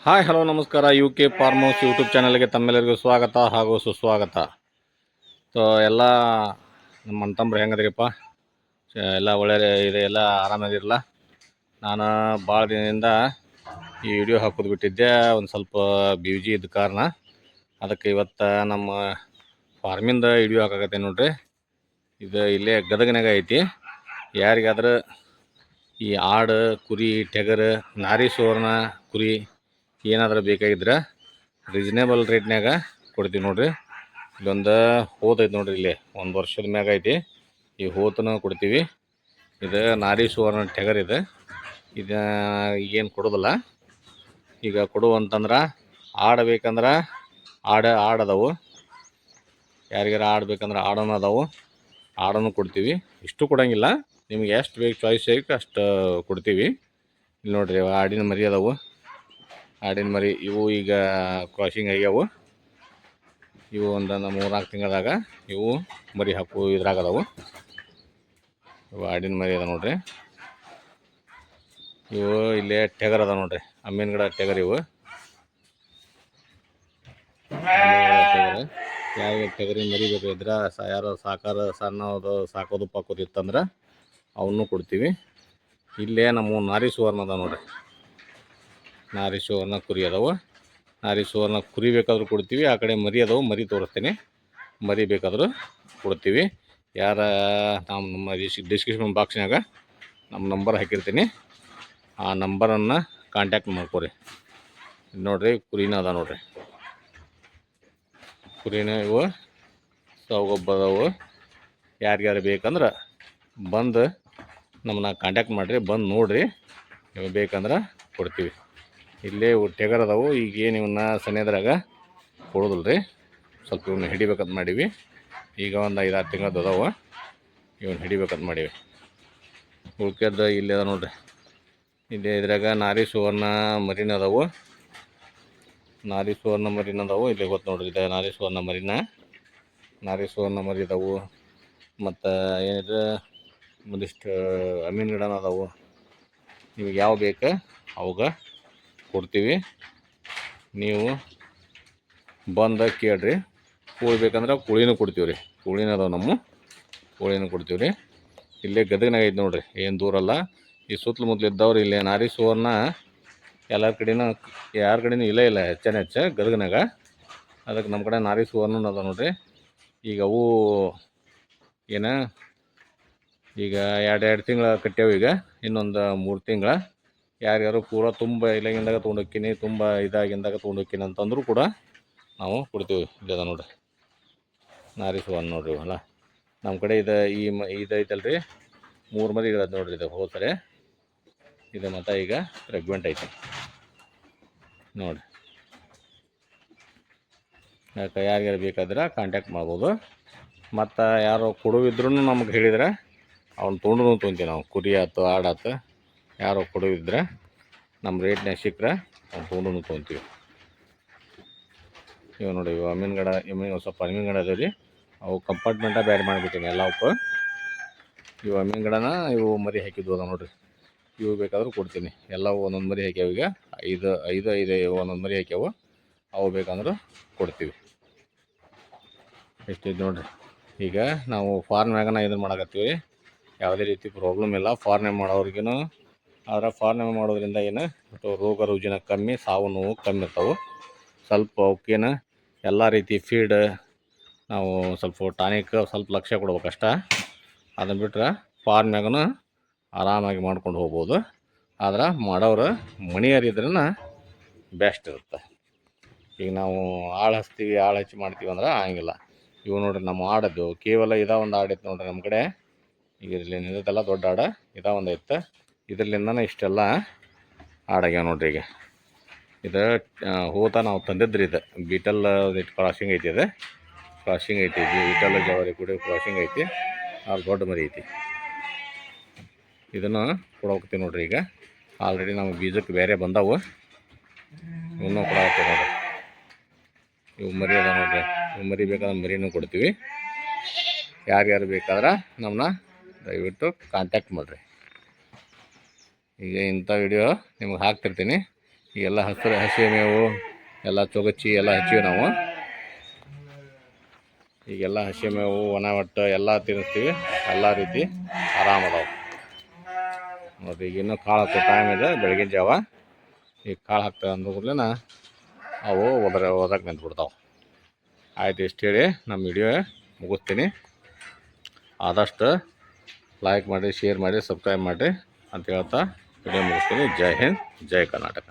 Hi hello ನಮಸ್ಕಾರ UK farm house YouTube ಚಾನಲ್ಗೆ ತಮ್ಮೆಲ್ಲರಿಗೂ ಸ್ವಾಗತ ಹಾಗೂ ಸುಸ್ವಾಗತ. ಸೊ ಎಲ್ಲ ನಮ್ಮ ಅಣ್ತಂಬ್ರು ಹೆಂಗದ್ರಿಪ್ಪ? ಎಲ್ಲ ಒಳ್ಳೆ ಇದೆ, ಎಲ್ಲ ಆರಾಮಾಗಿರಲ್ಲ. ನಾನು ಭಾಳ ದಿನದಿಂದ ಈ ವಿಡಿಯೋ ಹಾಕೋದು ಬಿಟ್ಟಿದ್ದೆ, ಒಂದು ಸ್ವಲ್ಪ ಬ್ಯುಸಿ ಇದ್ದ ಕಾರಣ. ಅದಕ್ಕೆ ಇವತ್ತು ನಮ್ಮ ಫಾರ್ಮಿಂದ ವಿಡಿಯೋ ಹಾಕಾಗತ್ತೆ ನೋಡ್ರಿ. ಇದು ಇಲ್ಲೇ ಗದಗನಾಗ ಐತಿ. ಯಾರಿಗಾದ್ರೆ ಈ ಆಡು, ಕುರಿ, ಟೆಗರ್, ನಾರಿ ಸುವರ್ಣ ಕುರಿ ಏನಾದರೂ ಬೇಕಾಗಿದ್ರೆ ರೀಸನೇಬಲ್ ರೇಟ್ನಾಗ ಕೊಡ್ತೀವಿ ನೋಡ್ರಿ. ಇಲ್ಲೊಂದು ಹೋತೈತಿ ನೋಡ್ರಿ, ಇಲ್ಲಿ 1 ವರ್ಷದ ಮ್ಯಾಗ ಐತಿ. ಈ ಹೋತನ ಕೊಡ್ತೀವಿ. ಇದು ನಾರಿ ಸುವರ್ಣ ಟೆಗರ್ ಇದೆ. ಇದು ಏನು ಕೊಡೋದಿಲ್ಲ. ಈಗ ಕೊಡುವಂತಂದ್ರೆ ಆಡು ಬೇಕಂದ್ರೆ ಆಡದವು. ಯಾರಿಗಾರ ಆಡ್ಬೇಕಂದ್ರೆ ಆಡೋನು ಅದಾವು, ಆಡೋನು ಕೊಡ್ತೀವಿ. ಇಷ್ಟು ಕೊಡೋಂಗಿಲ್ಲ, ನಿಮ್ಗೆ ಎಷ್ಟು ಬೇಕು ಚಾಯ್ಸ್ ಬೇಕು ಅಷ್ಟು ಕೊಡ್ತೀವಿ. ಇಲ್ಲಿ ನೋಡ್ರಿ, ಆಡಿನ ಮರಿ ಅದಾವು. ಆಡಿನ ಮರಿ ಇವು ಈಗ ಕ್ರಾಸಿಂಗ್ ಆಗ್ಯಾವು. ಇವು ಒಂದು 3-4 ತಿಂಗಳದಾಗ ಇವು ಮರಿ ಹಾಕು ಇದ್ರಾಗದಾವು. ಇವು ಆಡಿನ ಮರಿ ಅದ ನೋಡ್ರಿ. ಇವು ಇಲ್ಲೇ ಟೆಗರ್ ಅದ ನೋಡ್ರಿ, ಅಮ್ಮಿನ ಗಿಡ ಟೆಗರ್. ಇವು ಯಾರಿಗೆ ಟೆಗರಿನ ಮರಿ ಬೇಕಾಗಿದ್ರೆ, ಯಾರು ಸಣ್ಣದು ಸಾಕೋದು ಪಾಕೋದು ಇತ್ತಂದ್ರೆ ಅವನ್ನೂ ಕೊಡ್ತೀವಿ. ಇಲ್ಲೇ ನಮ್ಮ ನಾರಿ ಸುವರ್ಣ ಅದ ನೋಡ್ರಿ. ನಾರಿ ಸುವರ್ಣ ಕುರಿ ಅದಾವು. ನಾರಿ ಸುವರ್ಣ ಕುರಿ ಬೇಕಾದ್ರೂ ಕೊಡ್ತೀವಿ. ಆ ಕಡೆ ಮರಿ ಅದಾವು, ಮರಿ ತೋರಿಸ್ತೀನಿ. ಮರಿ ಬೇಕಾದರೂ ಕೊಡ್ತೀವಿ. ನಮ್ಮ ಡಿಸ್ಕ್ರಿಪ್ಷನ್ ಬಾಕ್ಸ್ನಾಗ ನಮ್ಮ ನಂಬರ್ ಹಾಕಿರ್ತೀನಿ. ಆ ನಂಬರನ್ನು ಕಾಂಟ್ಯಾಕ್ಟ್ ಮಾಡ್ಕೊರಿ. ನೋಡ್ರಿ, ಕುರಿನ ಅದ ನೋಡ್ರಿ. ಕುರಿನ ಇವು ಸಾವುಗೊಬ್ಬ ಅದಾವು. ಯಾರ್ಯಾರು ಬೇಕಂದ್ರೆ ಬಂದು ನಮ್ಮನ್ನ ಕಾಂಟ್ಯಾಕ್ಟ್ ಮಾಡಿರಿ, ಬಂದು ನೋಡಿರಿ. ನೀವು ಬೇಕಂದ್ರೆ ಕೊಡ್ತೀವಿ. ಇಲ್ಲೇ ಟೆಗರ್ ಅದಾವು. ಈಗ ಏನು ಇವನ್ನ ಸನೇದ್ರಾಗ ಕೊಡೋದಿಲ್ಲ ರೀ, ಸ್ವಲ್ಪ ಇವನ್ನ ಹಿಡಿಬೇಕಂತ ಮಾಡೀವಿ. ಈಗ ಒಂದು 5-6 ತಿಂಗಳದ್ದು ಅದಾವು. ಇವನ್ನ ಹಿಡಿಬೇಕಂತ ಮಾಡೀವಿ. ಉಳ್ಕೆದ್ದು ಇಲ್ಲಿ ಅದ ನೋಡ್ರಿ. ಇಲ್ಲಿ ಇದ್ರಾಗ ನಾರಿ ಸುವರ್ಣ ಮರಿನ ಅದಾವು. ನಾರಿ ಸುವರ್ಣ ಮರಿನ ಅದಾವು. ಇಲ್ಲಿ ಗೊತ್ತು ನೋಡ್ರಿ, ಇದು ನಾರಿ ಸುವರ್ಣ ಮರಿನ. ನಾರಿ ಸುವರ್ಣ ಮರಿ ಅದಾವು. ಮತ್ತು ಏನಿದೆ ಒಂದಿಷ್ಟು ಅಮೀನ್ ಗಿಡನ ಅದಾವು. ನಿಮ್ಗೆ ಯಾವ ಬೇಕು ಅವಾಗ ಕೊಡ್ತೀವಿ. ನೀವು ಬಂದು ಕೇಳ್ರಿ. ಕೋಳಿ ಬೇಕಂದ್ರೆ ಕೋಳಿನೂ ಕೊಡ್ತೀವಿ ರೀ. ಕೋಳಿನ ಅದಾವೆ ನಮ್ಮ, ಕೋಳಿನೂ ಕೊಡ್ತೀವಿ ರೀ. ಇಲ್ಲೇ ಗದಗನಾಗ ಐತೆ ನೋಡ್ರಿ, ಏನು ದೂರಲ್ಲ. ಈ ಸುತ್ತಮುತ್ತಲು ಇದ್ದವ್ರು ಇಲ್ಲೇ ನಾರಿ ಸುವರ್ಣ ಎಲ್ಲ ಕಡೆನೂ, ಯಾರ ಕಡೆನೂ ಇಲ್ಲ ಹೆಚ್ಚು ಗದಗನಾಗ. ಅದಕ್ಕೆ ನಮ್ಮ ಕಡೆ ನಾರಿ ಸುವರ್ಣ ಅದ ನೋಡ್ರಿ. ಈಗ ಅವು ಏನು ಈಗ 2 ತಿಂಗಳ ಕಟ್ಟ್ಯಾವ. ಈಗ ಇನ್ನೊಂದು 3 ತಿಂಗಳ ಯಾರ್ಯಾರು ಪೂರ ತುಂಬ ಇಲ್ಲಗಿಂದಾಗ ತೊಗೊಂಡೋಗ್ತೀನಿ, ತುಂಬ ಇದಾಗಿಂದಾಗ ತೊಗೊಂಡೋಗ್ತೀನಿ ಅಂತಂದ್ರೂ ಕೂಡ ನಾವು ಕೊಡ್ತೀವಿ. ಇಲ್ಲದ ನೋಡ್ರಿ, ನಾರಿ ಸುವರ್ಣ ನೋಡ್ರಿ. ಅಲ್ಲ ನಮ್ಮ ಕಡೆ ಇದು ಐತಲ್ಲ ರೀ, 3 ಮರಿ ಇರೋದು ನೋಡ್ರಿ. ಇದು ಹೋಗ್ತಾರೆ ಇದು, ಮತ್ತು ಈಗ ಪ್ರೆಗ್ನೆಂಟ್ ಐತಿ ನೋಡಿರಿ. ಯಾಕೆ ಯಾರ್ಯಾರು ಬೇಕಾದ್ರೆ ಕಾಂಟ್ಯಾಕ್ಟ್ ಮಾಡ್ಬೋದು. ಮತ್ತು ಯಾರು ಕೊಡುವಿದ್ರೂ ನಮಗೆ ಹೇಳಿದ್ರೆ ಅವ್ನು ತೊಗೊಂತೀವಿ ನಾವು. ಕುರಿ ಆಯ್ತು, ಆಡಾತು, ಯಾರೋ ಕೊಡುವಿದ್ರೆ ನಮ್ಮ ರೇಟ್ನಾಗ ಸಿಕ್ಕರೆ ಅವ್ನು ತೊಗೊಂತೀವಿ. ಇವು ನೋಡಿ, ಇವು ಅಮೀನ್ಗಡ ಸ್ವಲ್ಪ ಅಮೀನ್ಗಡ ಅದಾವೆ ರೀ. ಅವು ಕಂಪಾರ್ಟ್ಮೆಂಟಾಗ ಬೇರೆ ಮಾಡಿಬಿಡ್ತೀನಿ ಎಲ್ಲವಕ್ಕೂ. ಇವು ಅಮೀನ್ಗಡನ ಇವು ಮರಿ ಹಾಕಿದ್ವು ಅದ ನೋಡ್ರಿ. ಇವು ಬೇಕಾದ್ರೂ ಕೊಡ್ತೀನಿ. ಎಲ್ಲವೂ ಒಂದೊಂದು ಮರಿ ಹಾಕ್ಯಾವ. ಈಗ 5 ಒಂದೊಂದು ಮರಿ ಹಾಕ್ಯಾವು. ಅವು ಬೇಕಂದ್ರೆ ಕೊಡ್ತೀವಿ. ಎಷ್ಟಿದೆ ನೋಡ್ರಿ. ಈಗ ನಾವು ಫಾರ್ಮ್ನಾಗನ ಇದನ್ನು ಮಾಡಕತ್ತೀವಿ. ಯಾವುದೇ ರೀತಿ ಪ್ರಾಬ್ಲಮ್ ಇಲ್ಲ ಫಾರ್ಮ್ ಮಾಡೋರಿಗೂ. ಆದರೆ ಫಾರ್ಮ್ ಮಾಡೋದ್ರಿಂದ ಏನು ರೋಗ ರುಜಿನ ಕಮ್ಮಿ, ಸಾವು ನೋವು ಕಮ್ಮಿ ಇರ್ತಾವೆ. ಸ್ವಲ್ಪ ಅವಕ್ಕೇನು ಎಲ್ಲ ರೀತಿ ಫೀಡ್, ನಾವು ಸ್ವಲ್ಪ ಟಾನಿಕ್ ಸ್ವಲ್ಪ ಲಕ್ಷ್ಯ ಕೊಡ್ಬೇಕಷ್ಟ. ಅದನ್ನು ಬಿಟ್ಟರೆ ಫಾರ್ಮ್ನಾಗೂ ಆರಾಮಾಗಿ ಮಾಡ್ಕೊಂಡು ಹೋಗ್ಬೋದು. ಆದ್ರೆ ಮಾಡೋರು ಮನೆಯವರಿದ್ರನ್ನ ಬೆಸ್ಟ್ ಇರುತ್ತೆ. ಈಗ ನಾವು ಆಳು ಹಚ್ತೀವಿ, ಆಳು ಹಚ್ಚಿ ಮಾಡ್ತೀವಿ ಅಂದ್ರೆ ಹಂಗಿಲ್ಲ. ಇವು ನೋಡ್ರಿ, ನಮ್ಮ ಆಡದ್ದು ಕೇವಲ ಒಂದು ಆಡೈತೆ ನೋಡ್ರಿ ನಮ್ಮ ಕಡೆ. ಈಗ ಇದ್ರಲ್ಲಿ ನಿಂದೈತಲ್ಲ ದೊಡ್ಡ ಆಡ, ಒಂದು ಐತೆ. ಇದರಲ್ಲಿಂದನೇ ಇಷ್ಟೆಲ್ಲ ಆಡಾಗ್ಯಾವ ನೋಡ್ರಿ. ಈಗ ಇದು ಹೋತ ನಾವು ತಂದಿದ್ರಿ. ಇದು ಬೀಟಲ್ ಕ್ರಾಸಿಂಗ್ ಐತಿ. ಇದು ಕ್ರಾಸಿಂಗ್ ಐತಿ. ಬೀಟಲ್ ಜವಾರಿ ಕೂಡ ಕ್ರಾಸಿಂಗ್ ಐತಿ. ಅಲ್ಲಿ ದೊಡ್ಡ ಮರಿ ಐತಿ. ಇದನ್ನು ಕೊಡೋಗ್ತೀವಿ ನೋಡ್ರಿ. ಈಗ ಆಲ್ರೆಡಿ ನಮಗೆ ಬೀಜಕ್ಕೆ ಬೇರೆ ಬಂದವು, ಇವನ್ನೂ ಕೊಡೋಗ್ತೀವಿ ನೋಡ್ರಿ. ಇವು ಮರಿ ಅದ ನೋಡ್ರಿ. ಇವು ಮರಿ ಬೇಕಾದ್ರೆ ಮರಿನೂ ಕೊಡ್ತೀವಿ. ಯಾರ್ಯಾರು ಬೇಕಾದ್ರೆ ನಮ್ಮನ್ನ ದಯವಿಟ್ಟು ಕಾಂಟ್ಯಾಕ್ಟ್ ಮಾಡಿರಿ. ಈಗ ಇಂಥ ವಿಡಿಯೋ ನಿಮ್ಗೆ ಹಾಕ್ತಿರ್ತೀನಿ. ಈಗೆಲ್ಲ ಹಸಿ ಮೇವು ಎಲ್ಲ ಚೊಗಚಿ ಎಲ್ಲ ಹಚ್ಚಿವಿ ನಾವು. ಈಗೆಲ್ಲ ಹಸಿ ಮೇವು ಒಣ ಒಟ್ಟು ಎಲ್ಲ ತಿನ್ನಿಸ್ತೀವಿ, ಎಲ್ಲ ರೀತಿ ಆರಾಮದಾವೆ ನೋಡಿರಿ. ಈಗ ಇನ್ನೂ ಕಾಳು ಹಾಕೋ ಟೈಮ್ ಇದೆ, ಬೆಳಗಿನ ಜಾವ. ಈಗ ಕಾಳು ಹಾಕ್ತೇವೆ ಅಂದ ಕೂಡಲೇ ಅವು ಓದಕ್ಕೆ ನಿಂತ್ಬಿಡ್ತಾವೆ. ಆಯ್ತು, ಇಷ್ಟು ಹೇಳಿ ನಮ್ಮ ವಿಡಿಯೋ ಮುಗಿಸ್ತೀನಿ. ಆದಷ್ಟು ಲೈಕ್ ಮಾಡಿ, ಶೇರ್ ಮಾಡಿ, ಸಬ್ಸ್ಕ್ರೈಬ್ ಮಾಡಿ ಅಂತ ಹೇಳ್ತಾ ವಿಡಿಯೋ ಮುಗಿಸ್ತೀನಿ. ಜೈ ಹಿಂದ್, ಜೈ ಕರ್ನಾಟಕ.